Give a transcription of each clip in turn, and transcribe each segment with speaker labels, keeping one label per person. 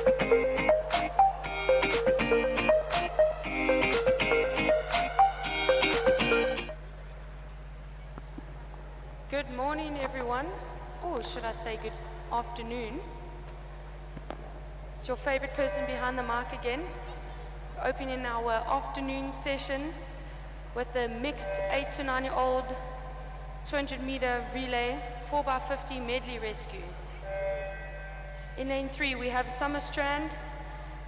Speaker 1: Good morning, everyone. Or should I say good afternoon? It's your favorite person behind the mic again. Opening our afternoon session with the mixed 8 to 9-year-old 200-meter relay 4x50 medley rescue. In lane 3, we have Summer Strand.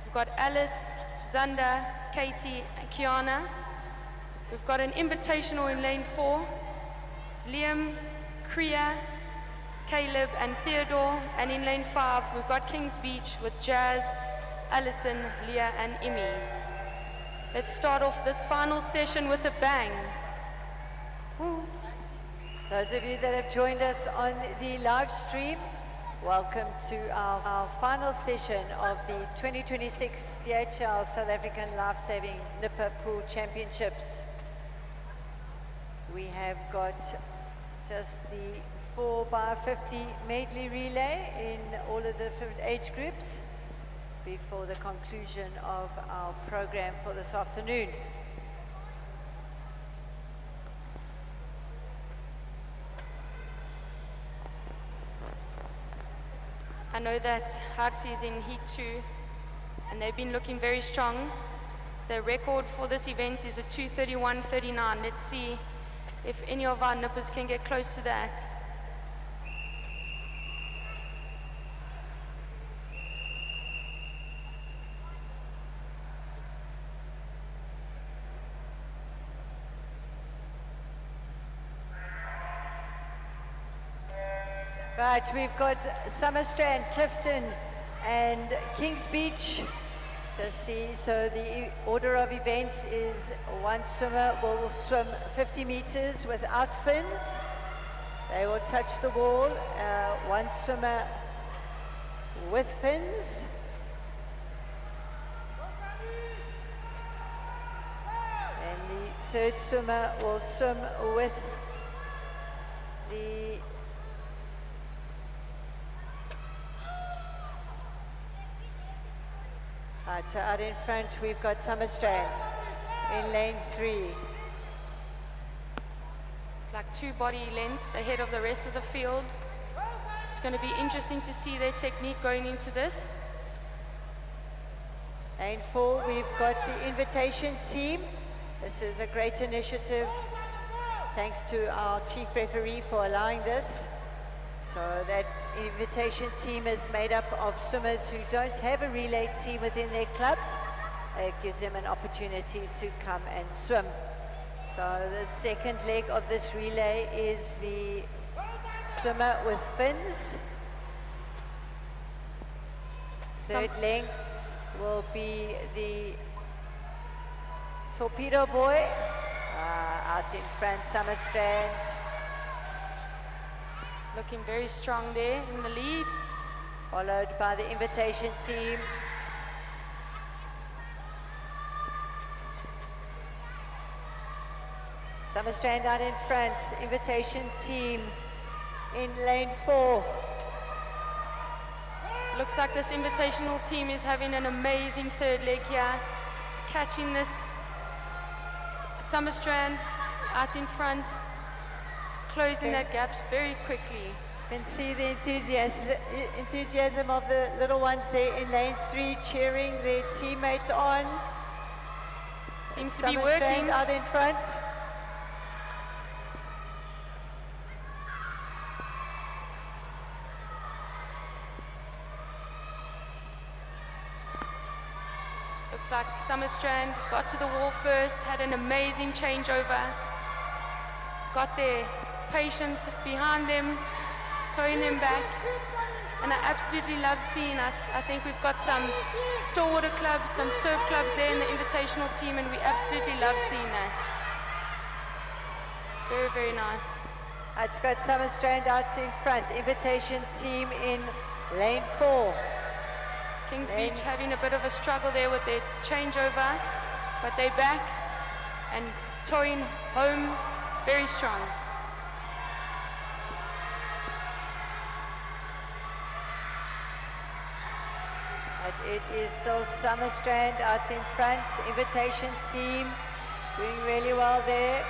Speaker 1: We've got Alice, Zanda, Katie, and Kiana. We've got an invitational in lane 4. It's Liam, Kriya, Caleb, and Theodore. And in lane 5, we've got Kings Beach with Jazz, Alison, Leah, and Imi. Let's start off this final session with a bang. Woo.
Speaker 2: Those of you that have joined us on the live stream, welcome to our final session of the 2026 DHL South African Lifesaving Nipper Pool Championships. We have got just the 4x50 medley relay in all of the different age groups before the conclusion of our program for this afternoon.
Speaker 1: I know that Hart is in Heat 2, and they've been looking very strong. The record for this event is a 2:31.39. Let's see if any of our nippers can get close to that.
Speaker 2: Right, we've got Summer Strand, Clifton, and Kings Beach. So the order of events is one swimmer will swim 50 meters without fins. They will touch the wall. One swimmer with fins. And the third swimmer will swim with the right, so out in front we've got Summer Strand in lane 3.
Speaker 1: Like 2 body lengths ahead of the rest of the field. It's going to be interesting to see their technique going into this.
Speaker 2: Lane 4, we've got the invitation team. This is a great initiative. Thanks to our chief referee for allowing this. So that invitation team is made up of swimmers who don't have a relay team within their clubs. It gives them an opportunity to come and swim. So the second leg of this relay is the swimmer with fins. Third length will be the torpedo boy. Out in front, Summer Strand.
Speaker 1: Looking very strong there in the lead.
Speaker 2: Followed by the invitation team. Summer Strand out in front, invitation team in lane 4.
Speaker 1: Looks like this invitational team is having an amazing third leg here. Catching this Summer Strand out in front. Closing that gap very quickly.
Speaker 2: You can see the enthusiasm of the little ones there in lane 3 cheering their teammates on.
Speaker 1: Seems to
Speaker 2: Summer
Speaker 1: be working.
Speaker 2: Strand out in front.
Speaker 1: Looks like Summer Strand got to the wall first, had an amazing changeover. Got their patience behind them, towing them back. And I absolutely love seeing us. I think we've got some Stillwater clubs, some surf clubs there in the invitational team, and we absolutely love seeing that. Very, very nice.
Speaker 2: It's got Summer Strand out in front, invitation team in lane 4.
Speaker 1: Kings Beach having a bit of a struggle there with their changeover, but they're back and towing home very strong.
Speaker 2: it is still Summer Strand out in front. Invitation team doing really well there.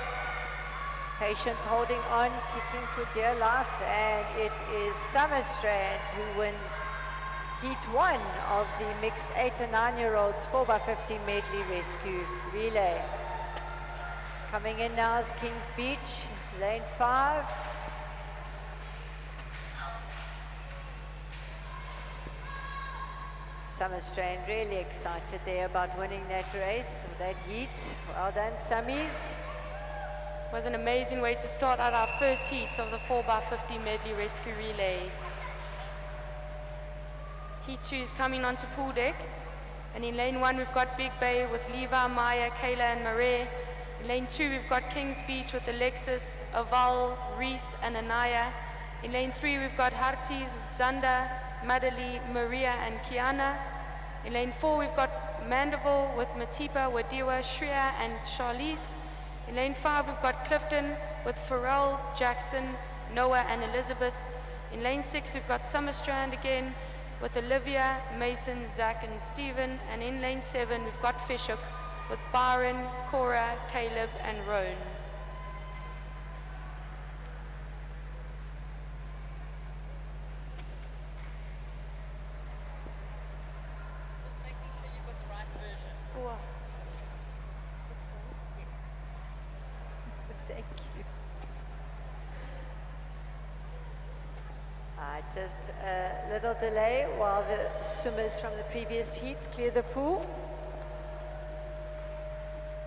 Speaker 2: Patience holding on, kicking for dear life, and it is Summer Strand who wins Heat 1 of the mixed 8 and 9-year-olds 4x50 medley rescue relay. Coming in now is Kings Beach, lane 5. Summer Strand really excited there about winning that race, or that heat. Well done, Summies.
Speaker 1: It was an amazing way to start out our first heats of the 4x50 medley rescue relay. Heat 2 is coming onto pool deck, and in lane 1 we've got Big Bay with Levi, Maya, Kayla and Marais. In lane 2 we've got Kings Beach with Alexis, Aval, Reese and Anaya. In lane 3 we've got Harties with Zanda, Madali, Maria and Kiana. In lane 4 we've got Mandeville with Matipa, Wadiwa, Shreya and Charlize. In lane 5 we've got Clifton with Pharrell, Jackson, Noah and Elizabeth. In lane 6 we've got Summer Strand again with Olivia, Mason, Zach and Stephen. And in lane 7 we've got Fishhook with Byron, Cora, Caleb and Roan.
Speaker 2: Thank you. Just a little delay while the swimmers from the previous heat clear the pool.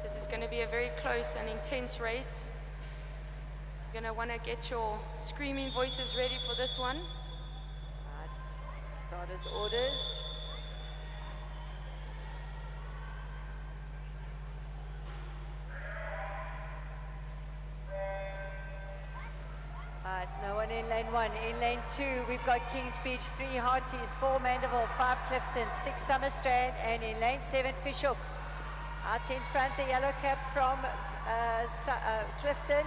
Speaker 1: This is going to be a very close and intense race. You're going to want to get your screaming voices ready for this one.
Speaker 2: Right, starters orders. No one in lane 1. In lane 2, we've got Kings Beach, 3 Harties, 4 Mandeville, 5 Clifton, 6 Summer Strand, and in lane 7, Fishhook. Out in front, the yellow cap from Clifton.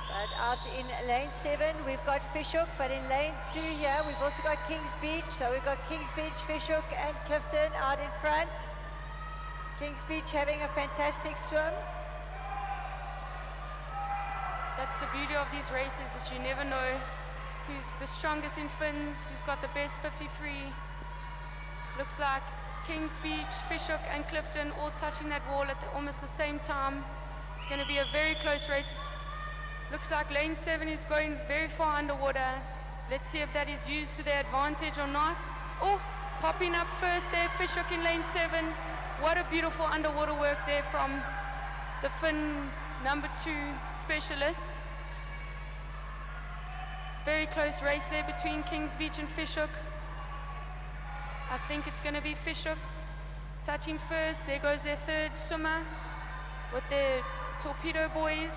Speaker 2: But out in lane 7, we've got Fishhook, but in lane 2 here, we've also got Kings Beach. So we've got Kings Beach, Fishhook, and Clifton out in front. Kings Beach having a fantastic swim.
Speaker 1: That's the beauty of these races, that you never know who's the strongest in fins, who's got the best 53. Looks like Kings Beach, Fishhook and Clifton all touching that wall at almost the same time. It's going to be a very close race. Looks like lane 7 is going very far underwater. Let's see if that is used to their advantage or not. Oh, popping up first there, Fishhook in lane 7. What a beautiful underwater work there from the fin number 2 specialist. Very close race there between Kings Beach and Fishhook. I think it's going to be Fishhook touching first. There goes their third swimmer with their torpedo boys.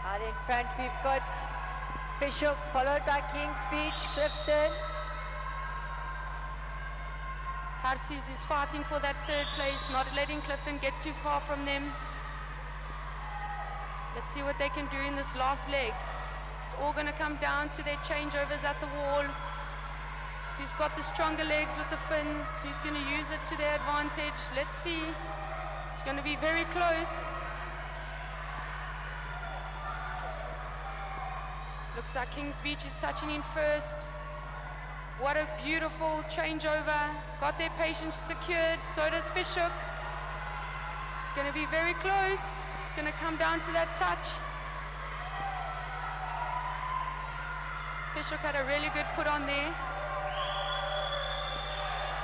Speaker 2: Out in front we've got Fishhook, followed by Kings Beach, Clifton.
Speaker 1: Harties is fighting for that third place, not letting Clifton get too far from them. Let's see what they can do in this last leg. It's all going to come down to their changeovers at the wall. Who's got the stronger legs with the fins? Who's going to use it to their advantage? Let's see. It's going to be very close. Looks like Kings Beach is touching in first. What a beautiful changeover. Got their patience secured. So does Fishhook. It's going to be very close. It's going to come down to that touch. Fishhook had a really good put on there.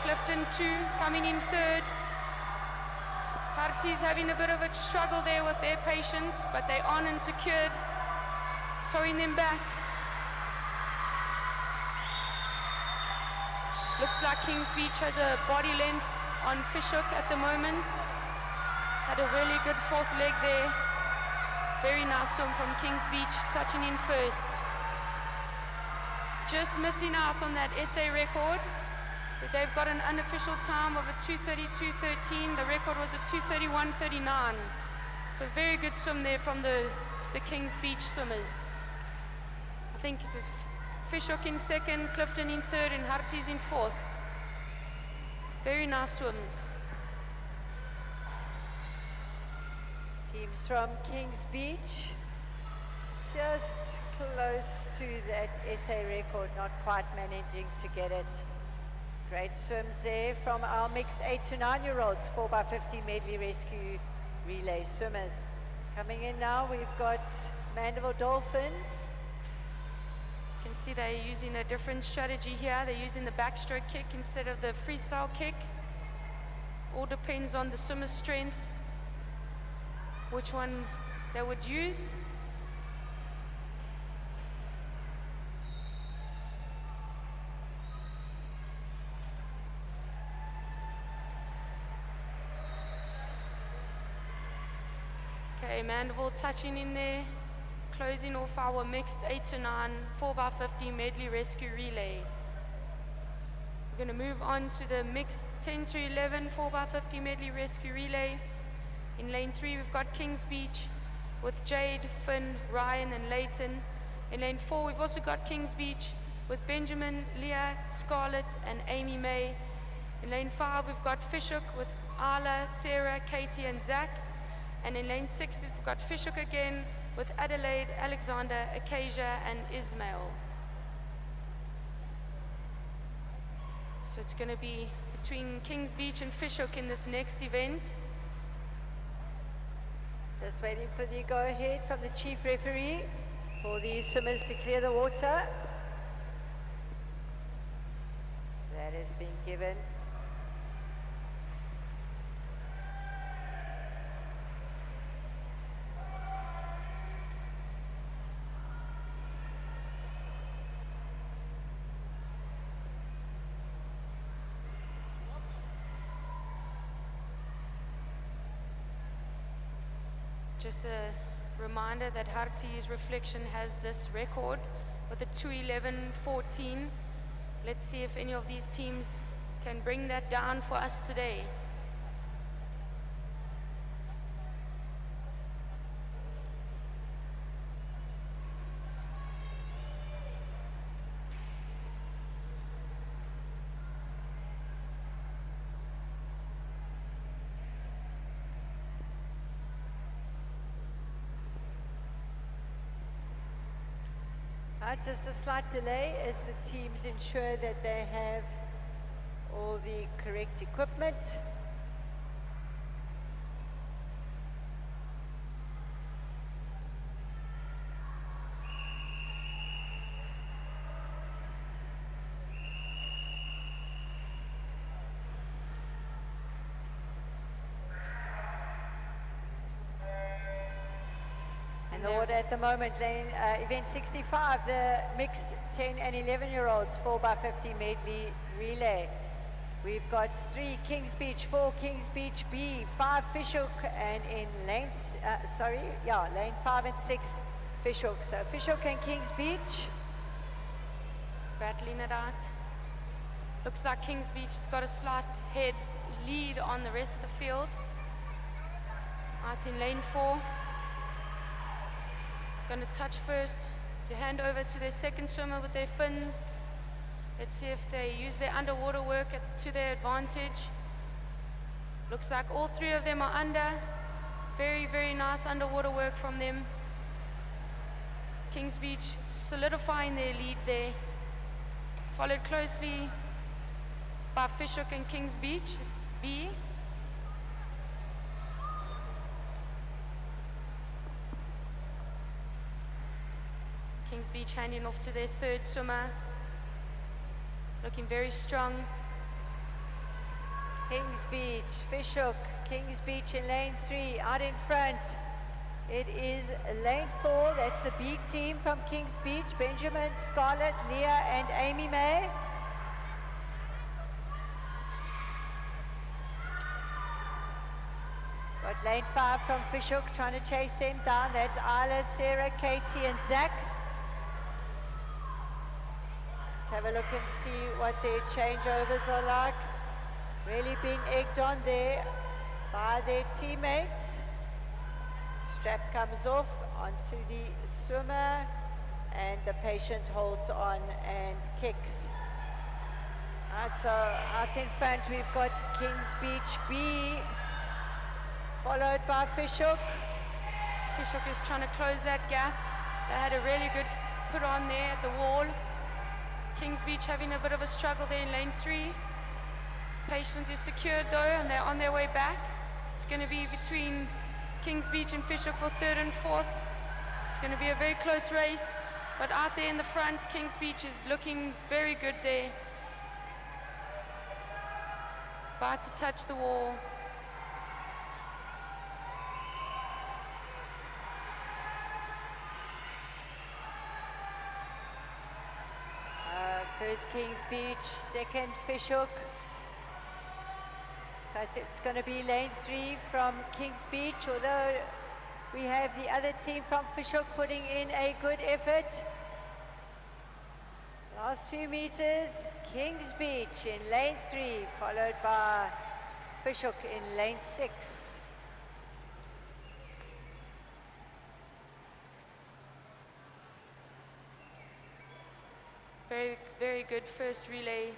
Speaker 1: Clifton 2 coming in third. Harties having a bit of a struggle there with their patience, but they're on and secured, towing them back. Looks like Kings Beach has a body length on Fishhook at the moment. Had a really good fourth leg there. Very nice swim from Kings Beach, touching in first. Just missing out on that SA record. But they've got an unofficial time of a 2:32.13. The record was a 2:31.39. So very good swim there from the Kings Beach swimmers. I think it was Fishhook in second, Clifton in third, and Hartzi's in fourth. Very nice swims.
Speaker 2: Teams from Kings Beach, just close to that SA record, not quite managing to get it. Great swims there from our mixed 8 to 9-year-olds, 4x50 medley rescue relay swimmers. Coming in now, we've got Mandela Dolphins.
Speaker 1: You can see they're using a different strategy here. They're using the backstroke kick instead of the freestyle kick. All depends on the swimmer's strengths, which one they would use. Okay, Mandeville touching in there, closing off our mixed 8 to 9 4x50 medley rescue relay. We're going to move on to the mixed 10 to 11 4x50 medley rescue relay. In lane 3 we've got Kings Beach with Jade, Finn, Ryan and Leighton. In lane 4 we've also got Kings Beach with Benjamin, Leah, Scarlett and Amy May. In lane 5 we've got Fishhook with Ala, Sarah, Katie and Zach. And in lane 6 we've got Fishhook again with Adelaide, Alexander, Acacia and Ismail. So it's going to be between Kings Beach and Fishhook in this next event.
Speaker 2: Just waiting for the go-ahead from the chief referee for the swimmers to clear the water. That has been given.
Speaker 1: Just a reminder that Harti's Reflection has this record with a 2:11.14. Let's see if any of these teams can bring that down for us today.
Speaker 2: Just a slight delay as the teams ensure that they have all the correct equipment. In the order at the moment, event 65, the mixed 10 and 11-year-olds 4x50 medley relay. We've got 3 Kings Beach, 4 Kings Beach B, 5 Fishhook, and in lane 5 and 6 Fishhook. So Fishhook and Kings Beach.
Speaker 1: Battling it out. Looks like Kings Beach has got a slight head lead on the rest of the field. Out in lane 4. Going to touch first to hand over to their second swimmer with their fins. Let's see if they use their underwater work to their advantage. Looks like all 3 of them are under. Very, very nice underwater work from them. Kings Beach solidifying their lead there. Followed closely by Fishhook and Kings Beach B. Kings Beach handing off to their third swimmer. Looking very strong.
Speaker 2: Kings Beach, Fishhook, Kings Beach in lane 3, out in front. It is lane 4, that's the B team from Kings Beach, Benjamin, Scarlett, Leah and Amy May. Got lane 5 from Fishhook trying to chase them down. That's Isla, Sarah, Katie and Zach. Let's have a look and see what their changeovers are like. Really being egged on there by their teammates. Strap comes off onto the swimmer. and the patient holds on and kicks. Right, so out in front we've got Kings Beach B, followed by Fishhook.
Speaker 1: Fishhook is trying to close that gap. They had a really good put on there at the wall. Kings Beach having a bit of a struggle there in lane 3. Patience is secured though, and they're on their way back. It's going to be between Kings Beach and Fishhook for 3rd and 4th. It's going to be a very close race, but out there in the front, Kings Beach is looking very good there. About to touch the wall.
Speaker 2: First Kings Beach, second Fishhook. But it's going to be lane 3 from Kings Beach, although we have the other team from Fishhook putting in a good effort. Last few meters, Kings Beach in lane 3, followed by Fishhook in lane 6.
Speaker 1: Very, very good first relay.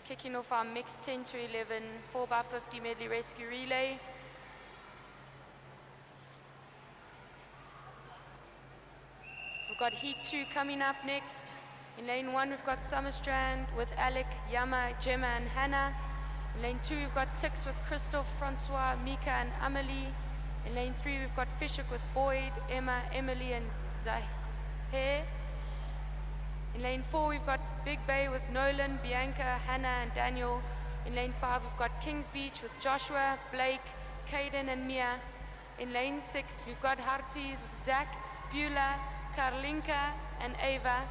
Speaker 1: Kicking off our mixed 10 to 11 4x50 medley rescue relay. We've got Heat 2 coming up next. In lane 1 we've got Summerstrand with Alec, Yama, Gemma and Hannah. In lane 2 we've got Tix with Christophe, Francois, Mika and Amelie. In lane 3 we've got Fishhook with Boyd, Emma, Emily and Zahir. In lane 4 we've got Big Bay with Nolan, Bianca, Hannah and Daniel. In lane 5 we've got Kings Beach with Joshua, Blake, Caden and Mia. In lane 6 we've got Harties with Zach, Beulah, Karlinka and Ava.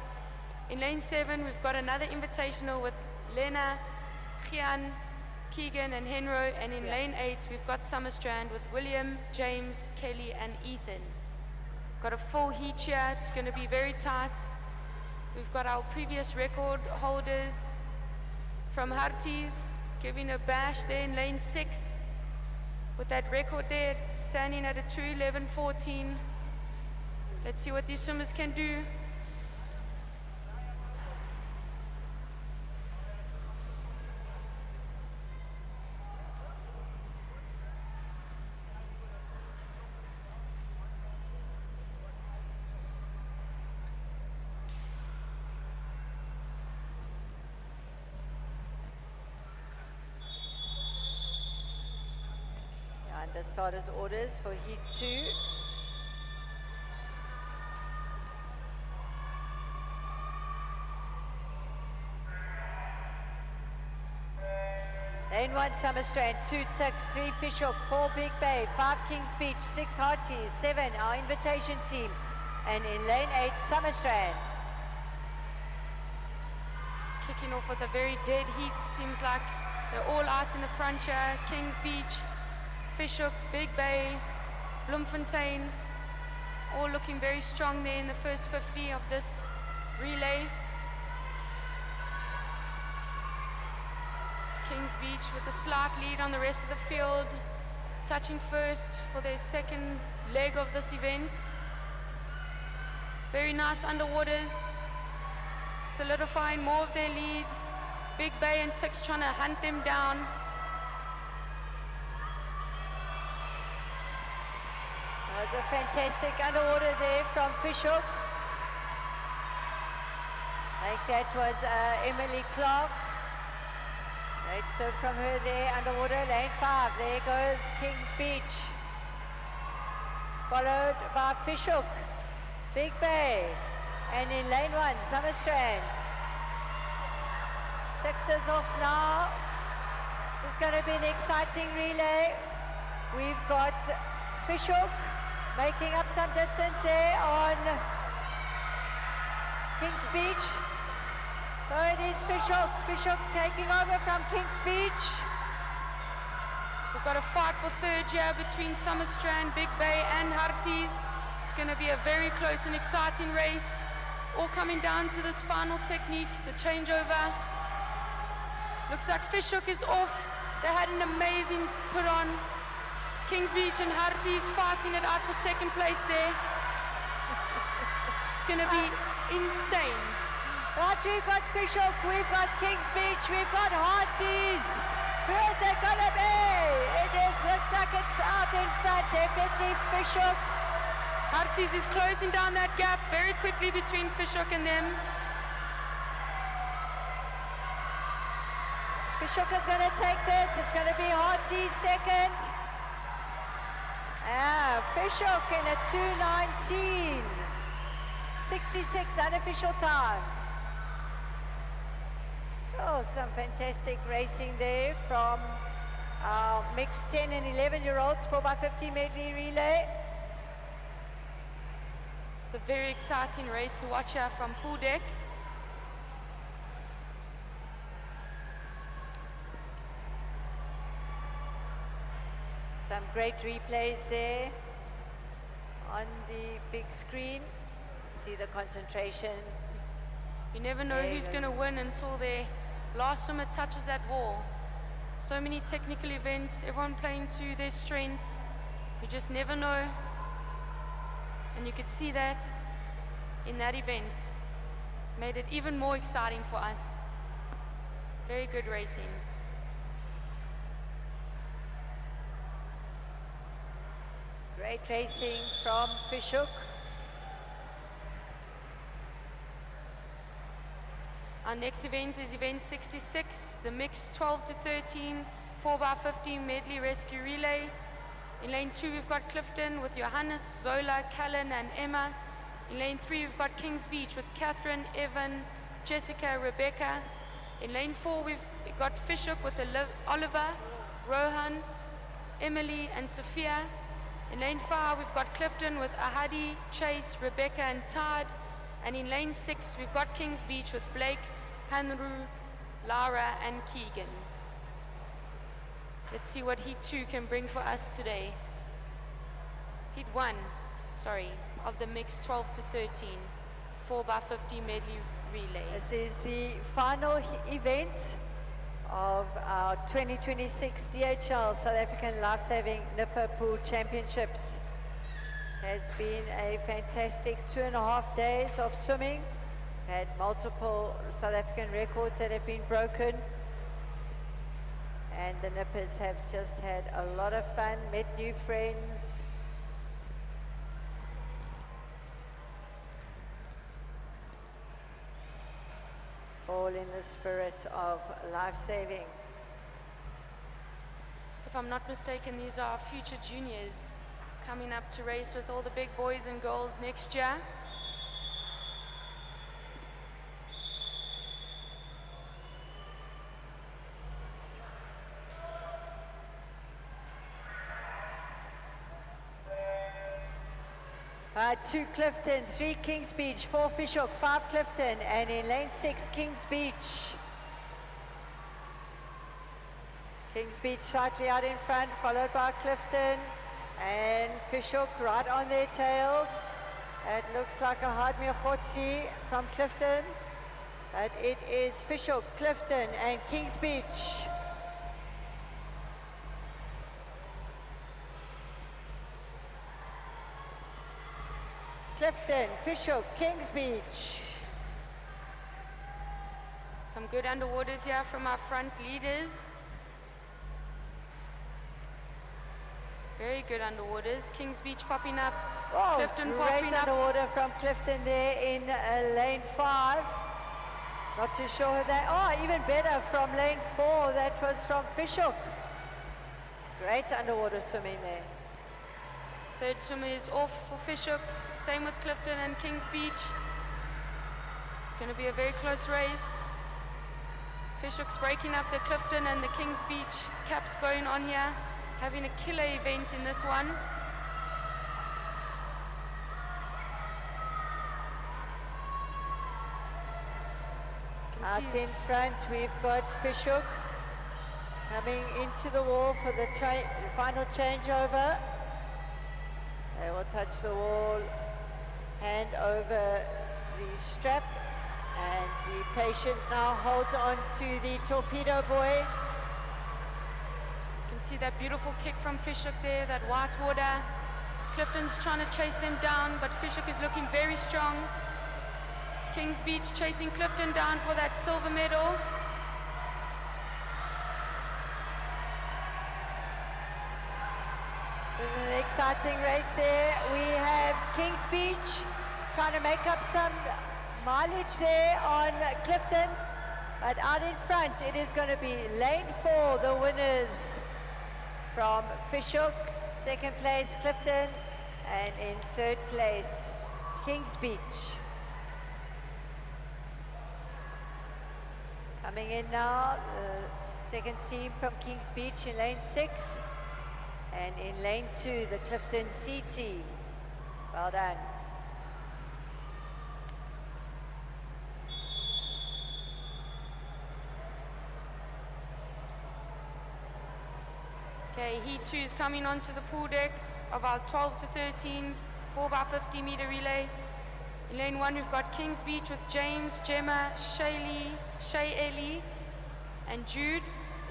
Speaker 1: In lane 7 we've got another invitational with Lena, Gian, Keegan and Henro. And in lane 8 we've got Summerstrand with William, James, Kelly and Ethan. Got a full heat here, it's going to be very tight. We've got our previous record holders from Harties giving a bash there in lane 6 with that record there standing at a 2:11.14. Let's see what these swimmers can do.
Speaker 2: The starters orders for Heat 2. Lane 1 Summerstrand, 2 Tix, 3 Fishhook, 4 Big Bay, 5 Kings Beach, 6 Harties, 7 our invitation team, and in lane 8 Summerstrand.
Speaker 1: Kicking off with a very dead heat, seems like they're all out in the front here. Kings Beach, Fishhook, Big Bay, Bloemfontein, all looking very strong there in the first 50 of this relay. Kings Beach with a slight lead on the rest of the field, touching first for their second leg of this event. Very nice underwaters, solidifying more of their lead. Big Bay and Tix trying to hunt them down.
Speaker 2: That was a fantastic underwater there from Fishhook. I think that was Emily Clark. Great serve from her there, underwater, lane 5. There goes Kings Beach. Followed by Fishhook, Big Bay, and in lane 1, Summerstrand. Tix is off now. This is going to be an exciting relay. We've got Fishhook making up some distance there on Kings Beach. So it is Fishhook. Fishhook taking over from Kings Beach.
Speaker 1: We've got a fight for third here between Summerstrand, Big Bay and Harties. It's going to be a very close and exciting race. All coming down to this final technique, the changeover. Looks like Fishhook is off. They had an amazing put on. Kings Beach and Harties fighting it out for second place there. It's going to be insane.
Speaker 2: Right, we've got Fishhook, we've got Kings Beach, we've got Hearties. Who is it gonna be? Looks like it's out in front, definitely Fishhook.
Speaker 1: Hearties is closing down that gap very quickly between Fishhook and them.
Speaker 2: Fishhook is going to take this. It's going to be Hearties second. Fishhook in a 2:19. 66 unofficial time. Oh, some fantastic racing there from our mixed 10 and 11-year-olds 4x50 medley relay.
Speaker 1: It's a very exciting race to watch here from pool deck.
Speaker 2: Some great replays there on the big screen. See the concentration.
Speaker 1: You never know who's going to win until their last swimmer touches that wall. So many technical events, everyone playing to their strengths. You just never know. And you could see that in that event. Made it even more exciting for us. Very good racing.
Speaker 2: Great racing from Fishhook.
Speaker 1: Our next event is event 66, the mixed 12 to 13 4x50 medley rescue relay. In lane 2 we've got Clifton with Johannes, Zola, Callan and Emma. In lane 3 we've got Kings Beach with Catherine, Evan, Jessica, Rebecca. In lane 4 we've got Fishhook with Oliver, Rohan, Emily and Sophia. In lane 5 we've got Clifton with Ahadi, Chase, Rebecca and Todd. And in lane 6 we've got Kings Beach with Blake, Hanru, Lara and Keegan. Let's see what Heat 2 can bring for us today. Heat 1, of the mixed 12 to 13 4x50 medley relay.
Speaker 2: This is the final event of our 2026 DHL South African Lifesaving Nipper Pool Championships. Has been a fantastic 2.5 days of swimming. Had multiple South African records that have been broken. And the Nippers have just had a lot of fun, met new friends. All in the spirit of life-saving.
Speaker 1: If I'm not mistaken, these are our future juniors coming up to race with all the big boys and girls next year.
Speaker 2: Two Clifton, 3 Kings Beach, 4 Fishhook, 5 Clifton, and in lane 6 Kings Beach. Kings Beach slightly out in front, followed by Clifton and Fishhook right on their tails. It looks like a Hadmir Khotsi from Clifton, but it is Fishhook, Clifton and Kings Beach. Clifton, Fishhook, Kings Beach.
Speaker 1: Some good underwaters here from our front leaders. Very good underwaters. Kings Beach popping up.
Speaker 2: Oh,
Speaker 1: Clifton
Speaker 2: great
Speaker 1: popping up.
Speaker 2: underwater from Clifton there in lane 5. Not too sure who that. Oh, even better from lane 4. That was from Fishhook. Great underwater swimming there.
Speaker 1: Third swimmer is off for Fishhook. Same with Clifton and Kings Beach. It's going to be a very close race. Fishhook's breaking up the Clifton and the Kings Beach caps going on here. Having a killer event in this one.
Speaker 2: Out in front, we've got Fishhook coming into the wall for the final changeover. They will touch the wall, hand over the strap, and the patient now holds on to the torpedo buoy.
Speaker 1: You can see that beautiful kick from Fishhook there, that white water. Clifton's trying to chase them down, but Fishhook is looking very strong. Kings Beach chasing Clifton down for that silver medal.
Speaker 2: This is an exciting race there. We have Kings Beach trying to make up some mileage there on Clifton. But out in front, it is going to be lane 4, the winners from Fishhook, second place Clifton, and in third place, Kings Beach. Coming in now, the second team from Kings Beach in lane 6, and in lane 2, the Clifton C team. Well done.
Speaker 1: Okay, Heat 2 is coming onto the pool deck of our 12 to 13 4x50 meter relay. In lane 1, we've got Kings Beach with James, Gemma, Shay Ellie, and Jude.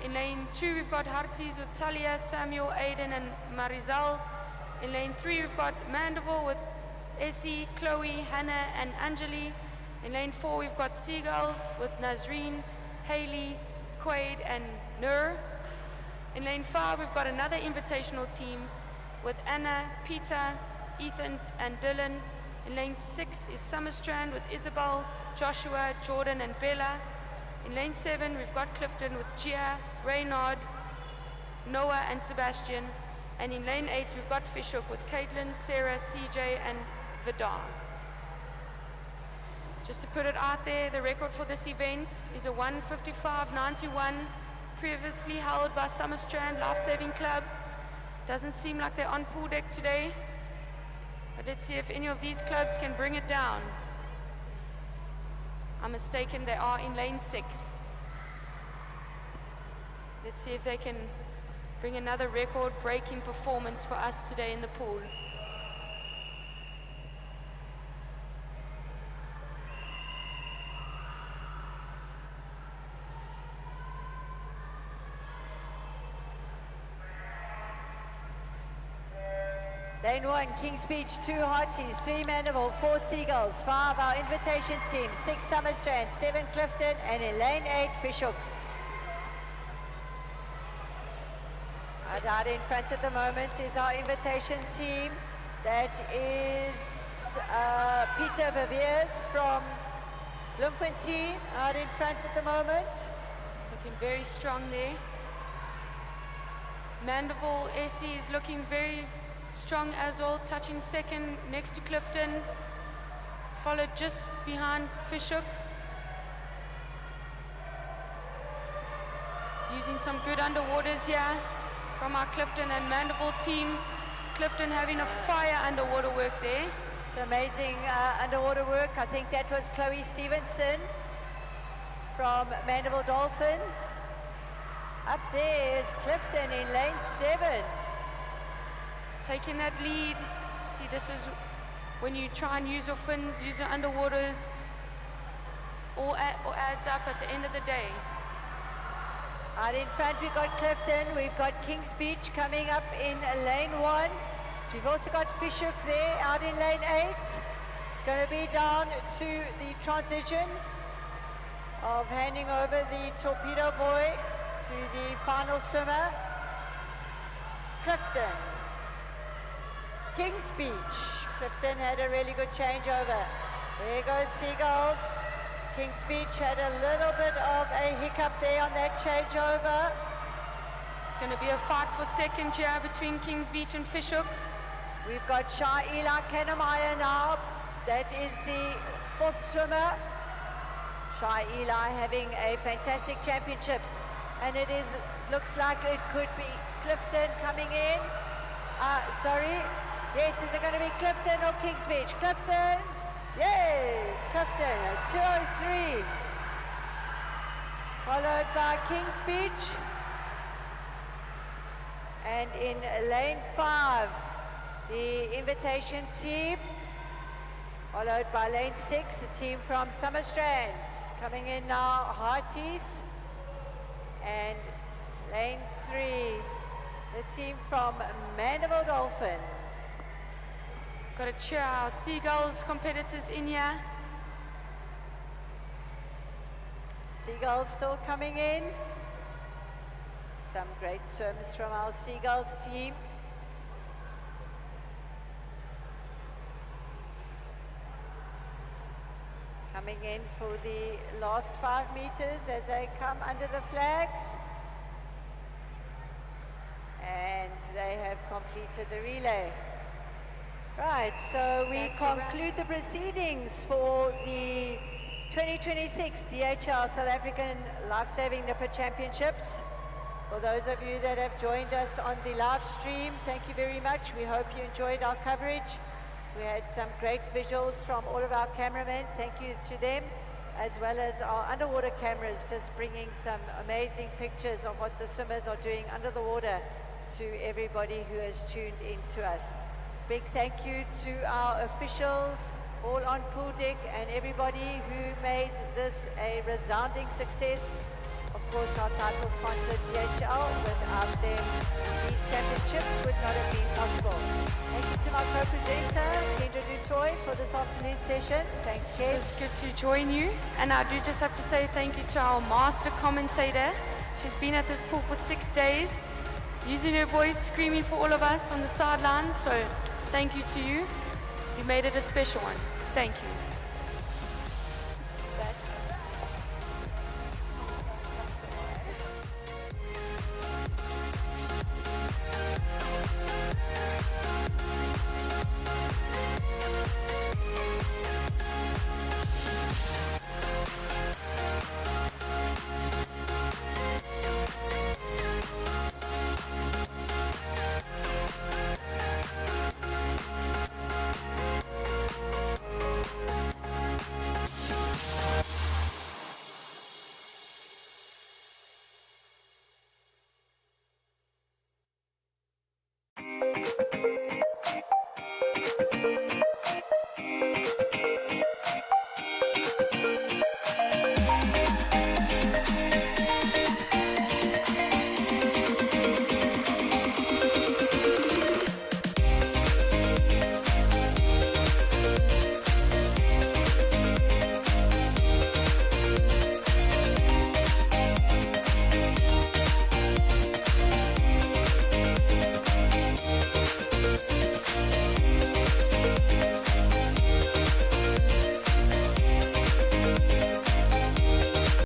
Speaker 1: In lane 2, we've got Harties with Talia, Samuel, Aiden, and Marizal. In lane 3, we've got Mandela with Essie, Chloe, Hannah, and Anjali. In lane 4, we've got Seagulls with Nazreen, Haley, Quaid, and Nur. In lane 5, we've got another invitational team with Anna, Peter, Ethan, and Dylan. In lane 6 is Summerstrand with Isabel, Joshua, Jordan, and Bella. In lane 7, we've got Clifton with Gia, Reynard, Noah, and Sebastian. And in lane 8, we've got Fishhook with Caitlin, Sarah, CJ, and Vidar. Just to put it out there, the record for this event is a 1:55.91, previously held by Summerstrand Lifesaving Club. Doesn't seem like they're on pool deck today, but let's see if any of these clubs can bring it down. I'm mistaken, they are in lane 6. Let's see if they can bring another record-breaking performance for us today in the pool.
Speaker 2: Lane 1, Kings Beach, 2 Harties, 3 Mandeville, 4 Seagulls, 5 our invitation team, 6 Summerstrand, 7 Clifton, and in lane 8, Fishhook. Out in front at the moment is our invitation team. That is Peter Beviers from Bloemfontein, out in front at the moment.
Speaker 1: Looking very strong there. Mandeville SC is looking very strong as well, touching second next to Clifton, followed just behind Fishhook. Using some good underwaters here from our Clifton and Mandeville team. Clifton having a fire underwater work there.
Speaker 2: It's amazing underwater work. I think that was Chloe Stevenson from Mandeville Dolphins. Up there is Clifton in lane 7.
Speaker 1: Taking that lead. See, this is when you try and use your fins, use your underwaters, all adds up at the end of the day.
Speaker 2: Out in front we've got Clifton, we've got Kings Beach coming up in lane 1. We've also got Fishhook there out in lane 8. It's going to be down to the transition of handing over the torpedo boy to the final swimmer. It's Clifton. Kings Beach. Clifton had a really good changeover. There goes Seagulls. Kings Beach had a little bit of a hiccup there on that changeover.
Speaker 1: It's going to be a fight for second here between Kings Beach and Fishhook.
Speaker 2: We've got Shah Eli Kanamaya now. That is the 4th swimmer. Shah Eli having a fantastic championships. And it looks like it could be Clifton coming in. Sorry. Yes, is it going to be Clifton or Kings Beach? Clifton! Yay! Clifton, 2:03. Followed by Kings Beach. And in lane 5, the invitation team. Followed by lane 6, the team from Summerstrand. Coming in now, Harties. And lane 3, the team from Mandeville Dolphins.
Speaker 1: Got to cheer our Seagulls competitors in here.
Speaker 2: Seagulls still coming in. Some great swims from our Seagulls team. Coming in for the last 5 meters as they come under the flags. And they have completed the relay. Right, so we conclude the proceedings for the 2026 DHL South African Lifesaving SA Championships. For those of you that have joined us on the live stream, thank you very much. We hope you enjoyed our coverage. We had some great visuals from all of our cameramen. Thank you to them, as well as our underwater cameras, just bringing some amazing pictures of what the swimmers are doing under the water to everybody who has tuned in to us. Big thank you to our officials, all on pool deck, and everybody who made this a resounding success. Of course, our title sponsor, DHL. Without them, these championships would not have been possible. Thank you to my co-presenter, Kendra Dutoy, for this afternoon session. Thanks, Ken.
Speaker 1: It's good to join you. And I do just have to say thank you to our master commentator. She's been at this pool for 6 days, using her voice, screaming for all of us on the sidelines. So thank you to you. You made it a special one. Thank you.